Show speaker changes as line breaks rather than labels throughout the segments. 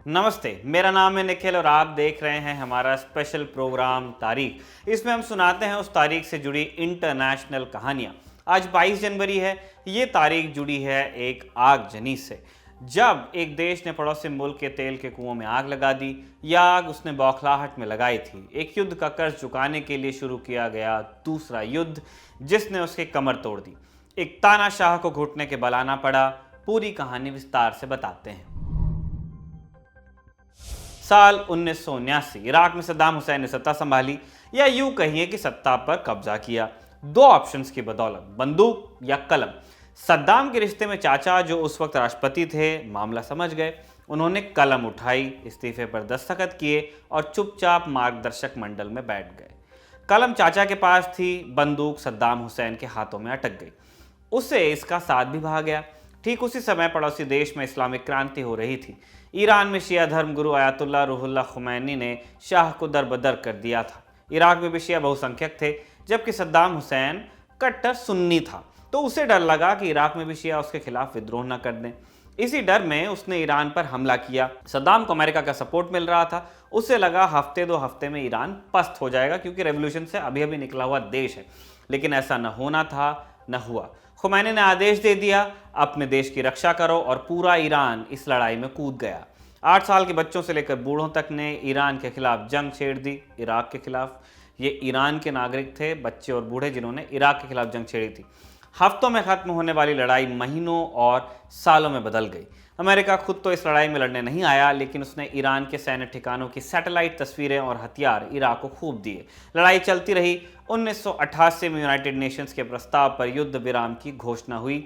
नमस्ते, मेरा नाम है निखिल और आप देख रहे हैं हमारा स्पेशल प्रोग्राम तारीख। इसमें हम सुनाते हैं उस तारीख से जुड़ी इंटरनेशनल कहानियां। आज 22 जनवरी है। ये तारीख जुड़ी है एक आगजनी से, जब एक देश ने पड़ोसी मुल्क के तेल के कुओं में आग लगा दी। यह आग उसने बौखलाहट में लगाई थी। एक युद्ध का कर्ज चुकाने के लिए शुरू किया गया दूसरा युद्ध, जिसने उसकी कमर तोड़ दी। एक तानाशाह को घुटने के बल आना पड़ा। पूरी कहानी विस्तार से बताते हैं। साल 1979 इराक में सद्दाम हुसैन ने सत्ता संभाली, या यूं कहिए कि सत्ता पर कब्जा किया। दो ऑप्शंस की बदौलत, बंदूक या कलम। सद्दाम के रिश्ते में चाचा, जो उस वक्त राष्ट्रपति थे, मामला समझ गए। उन्होंने कलम उठाई, इस्तीफे पर दस्तखत किए और चुपचाप मार्गदर्शक मंडल में बैठ गए। कलम चाचा के पास थी, बंदूक सद्दाम हुसैन के हाथों में अटक गई। उससे इसका साथ भी भाग गया। ठीक उसी समय पड़ोसी देश में इस्लामिक क्रांति हो रही थी। ईरान में शिया धर्म गुरु अयातुल्लाह रूहुल्लाह खुमैनी ने शाह को दरबदर कर दिया था। इराक में भी शिया बहुसंख्यक थे, जबकि सद्दाम हुसैन कट्टर सुन्नी था। तो उसे डर लगा कि इराक में भी शिया उसके खिलाफ विद्रोह न कर दें। इसी डर में उसने ईरान पर हमला किया। सद्दाम को अमेरिका का सपोर्ट मिल रहा था। उसे लगा हफ्ते दो हफ्ते में ईरान पस्त हो जाएगा, क्योंकि रेवोल्यूशन से अभी अभी निकला हुआ देश है। लेकिन ऐसा न होना था, न हुआ। खुमैनी ने आदेश दे दिया, अपने देश की रक्षा करो, और पूरा ईरान इस लड़ाई में कूद गया। 8 साल के बच्चों से लेकर बूढ़ों तक ने ईरान के खिलाफ जंग छेड़ दी। इराक के खिलाफ ये ईरान के नागरिक थे, बच्चे और बूढ़े, जिन्होंने इराक के खिलाफ जंग छेड़ी थी। हफ्तों में खत्म होने वाली लड़ाई महीनों और सालों में बदल गई। अमेरिका खुद तो इस लड़ाई में लड़ने नहीं आया, लेकिन उसने ईरान के सैन्य ठिकानों की सैटेलाइट तस्वीरें और हथियार इराक को खूब दिए। लड़ाई चलती रही। 1988 में यूनाइटेड नेशंस के प्रस्ताव पर युद्ध विराम की घोषणा हुई।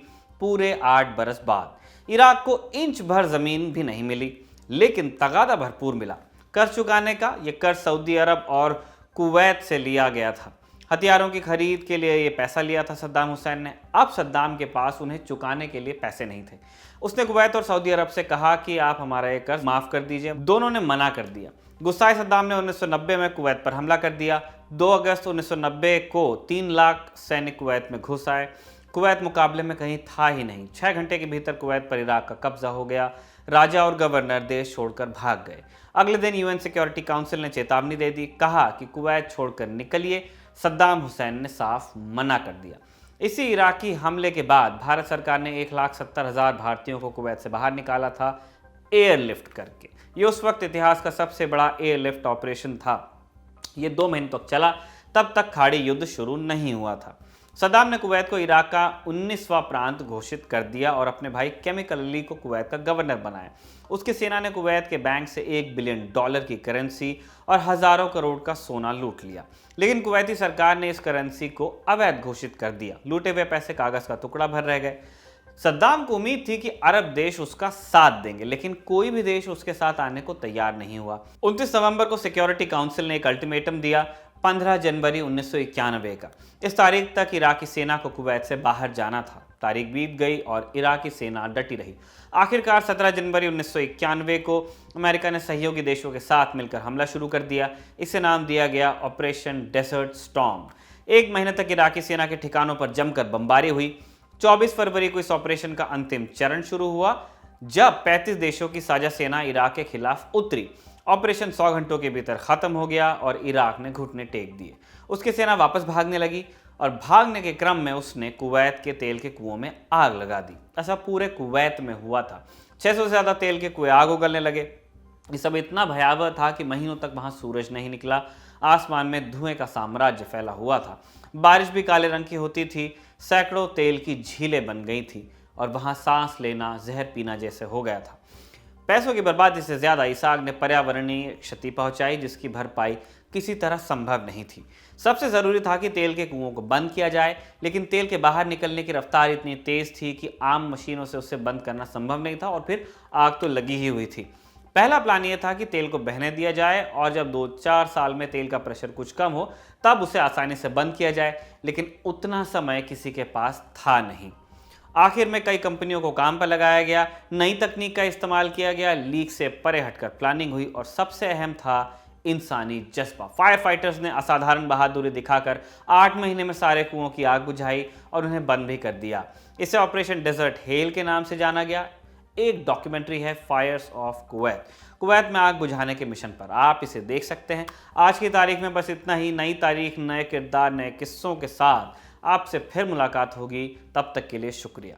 पूरे 8 बरस बाद इराक को इंच भर जमीन भी नहीं मिली, लेकिन तगादा भरपूर मिला। कर्ज चुकाने का ये कर्ज सऊदी अरब और कुवैत से लिया गया था। हथियारों की खरीद के लिए ये पैसा लिया था सद्दाम हुसैन ने। अब सद्दाम के पास उन्हें चुकाने के लिए पैसे नहीं थे। उसने कुवैत और सऊदी अरब से कहा कि आप हमारा ये कर्ज माफ कर दीजिए। दोनों ने मना कर दिया। गुस्साए सद्दाम ने 1990 में कुवैत पर हमला कर दिया। 2 अगस्त 1990 को 3 लाख सैनिक कुवैत में घुस आए। कुवैत मुकाबले में कहीं था ही नहीं। 6 घंटे के भीतर कुवैत पर इराक का कब्जा हो गया। राजा और गवर्नर देश छोड़कर भाग गए। अगले दिन यूएन सिक्योरिटी काउंसिल ने चेतावनी दे दी, कहा कि कुवैत छोड़कर निकलिए। सद्दाम हुसैन ने साफ मना कर दिया। इसी इराकी हमले के बाद भारत सरकार ने 1,70,000 भारतीयों को कुवैत से बाहर निकाला था, एयरलिफ्ट करके। ये उस वक्त इतिहास का सबसे बड़ा एयरलिफ्ट ऑपरेशन था। ये 2 महीने तक चला। तब तक खाड़ी युद्ध शुरू नहीं हुआ था। सद्दाम ने कुवैत को इराक का 19वां प्रांत घोषित कर दिया और अपने भाई केमिकल अली को कुवैत का गवर्नर बनाया। उसकी सेना ने कुवैत के बैंक से $1 बिलियन की करेंसी और हजारों करोड़ का सोना लूट लिया। लेकिन कुवैती सरकार ने इस करेंसी को अवैध घोषित कर दिया। लूटे हुए पैसे कागज का टुकड़ा भर रह गए। सद्दाम को उम्मीद थी कि अरब देश उसका साथ देंगे, लेकिन कोई भी देश उसके साथ आने को तैयार नहीं हुआ। 29 नवंबर को सिक्योरिटी काउंसिल ने एक अल्टीमेटम दिया, 15 जनवरी 1991 का। इस तारीख तक इराकी सेना को कुवैत से बाहर जाना था। तारीख बीत गई और इराकी सेना डटी रही। आखिरकार 17 जनवरी 1991 को अमेरिका ने सहयोगी देशों के साथ मिलकर हमला शुरू कर दिया। इसे नाम दिया गया ऑपरेशन डेजर्ट स्टॉर्म। 1 महीने तक इराकी सेना के ठिकानों पर जमकर बमबारी हुई। 24 फरवरी को इस ऑपरेशन का अंतिम चरण शुरू हुआ, जब 35 देशों की साझा सेना इराक के खिलाफ उतरी। ऑपरेशन 100 घंटों के भीतर खत्म हो गया और इराक ने घुटने टेक दिए। उसकी सेना वापस भागने लगी और भागने के क्रम में उसने कुवैत के तेल के कुओं में आग लगा दी। ऐसा पूरे कुवैत में हुआ था। 600 से ज़्यादा तेल के कुएं आग उगलने लगे। ये सब इतना भयावह था कि महीनों तक वहां सूरज नहीं निकला। आसमान में धुएं का साम्राज्य फैला हुआ था। बारिश भी काले रंग की होती थी। सैकड़ों तेल की झीलें बन गई थी और वहां सांस लेना जहर पीना जैसे हो गया था। पैसों की बर्बादी से ज्यादा इस आग ने पर्यावरणीय क्षति पहुंचाई, जिसकी भरपाई किसी तरह संभव नहीं थी। सबसे जरूरी था कि तेल के कुओं को बंद किया जाए, लेकिन तेल के बाहर निकलने की रफ्तार इतनी तेज थी कि आम मशीनों से उसे बंद करना संभव नहीं था, और फिर आग तो लगी ही हुई थी। पहला प्लान यह था कि तेल को बहने दिया जाए और जब 2-4 साल में तेल का प्रेशर कुछ कम हो तब उसे आसानी से बंद किया जाए, लेकिन उतना समय किसी के पास था नहीं। आखिर में कई कंपनियों को काम पर लगाया गया, नई तकनीक का इस्तेमाल किया गया, लीक से परे हटकर प्लानिंग हुई और सबसे अहम था इंसानी जज्बा। फायर फाइटर्स ने असाधारण बहादुरी दिखाकर 8 महीने में सारे कुओं की आग बुझाई और उन्हें बंद भी कर दिया। इसे ऑपरेशन डेजर्ट हेल के नाम से जाना गया। एक डॉक्यूमेंट्री है फायर्स ऑफ कुवैत, कुवैत में आग बुझाने के मिशन पर। आप इसे देख सकते हैं। आज की तारीख में बस इतना ही। नई तारीख, नए किरदार, नए किस्सों के साथ आपसे फिर मुलाकात होगी। तब तक के लिए शुक्रिया।